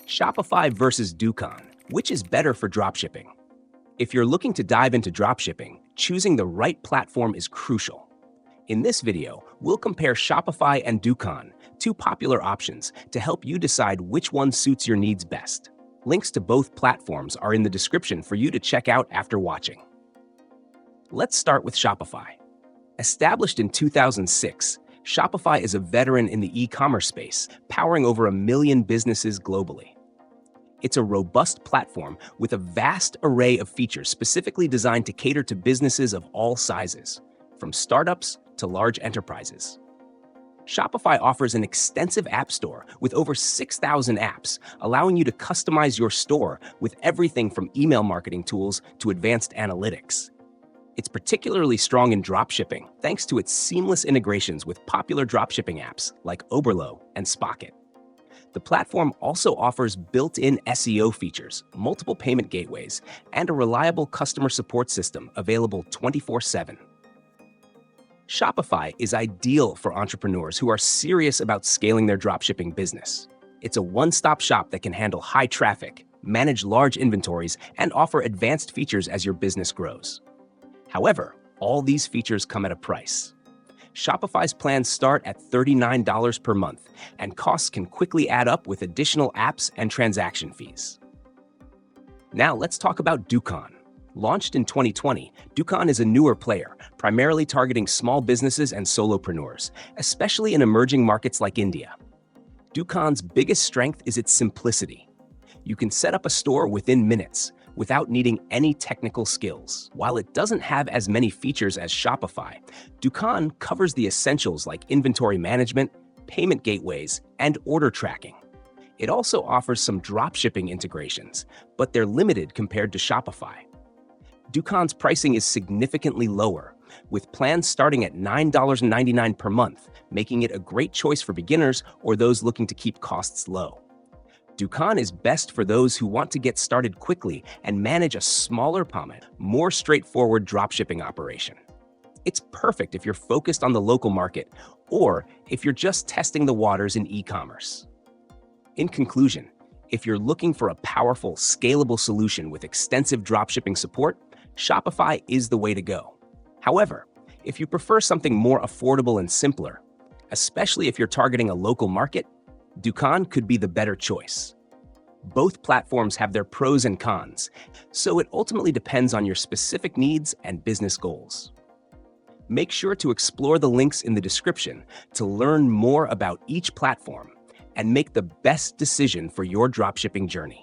Shopify versus Dukaan. Which is better for dropshipping? If you're looking to dive into dropshipping, choosing the right platform is crucial. In this video, we'll compare Shopify and Dukaan, two popular options, to help you decide which one suits your needs best. Links to both platforms are in the description for you to check out after watching. Let's start with Shopify. Established in 2006, Shopify is a veteran in the e-commerce space, powering over 1 million businesses globally. It's a robust platform with a vast array of features specifically designed to cater to businesses of all sizes, from startups to large enterprises. Shopify offers an extensive app store with over 6,000 apps, allowing you to customize your store with everything from email marketing tools to advanced analytics. It's particularly strong in dropshipping thanks to its seamless integrations with popular dropshipping apps like Oberlo and Spocket. The platform also offers built-in SEO features, multiple payment gateways, and a reliable customer support system available 24/7. Shopify is ideal for entrepreneurs who are serious about scaling their dropshipping business. It's a one-stop shop that can handle high traffic, manage large inventories, and offer advanced features as your business grows. However, all these features come at a price. Shopify's plans start at $39 per month, and costs can quickly add up with additional apps and transaction fees. Now let's talk about Dukaan. Launched in 2020, Dukaan is a newer player, primarily targeting small businesses and solopreneurs, especially in emerging markets like India. Dukaan's biggest strength is its simplicity. You can set up a store within minutes, without needing any technical skills. While it doesn't have as many features as Shopify, Dukaan covers the essentials like inventory management, payment gateways, and order tracking. It also offers some dropshipping integrations, but they're limited compared to Shopify. Dukaan's pricing is significantly lower, with plans starting at $9.99 per month, making it a great choice for beginners or those looking to keep costs low. Dukaan is best for those who want to get started quickly and manage a smaller payment, more straightforward dropshipping operation. It's perfect if you're focused on the local market or if you're just testing the waters in e-commerce. In conclusion, if you're looking for a powerful, scalable solution with extensive dropshipping support, Shopify is the way to go. However, if you prefer something more affordable and simpler, especially if you're targeting a local market, Dukaan could be the better choice. Both platforms have their pros and cons, so it ultimately depends on your specific needs and business goals. Make sure to explore the links in the description to learn more about each platform and make the best decision for your dropshipping journey.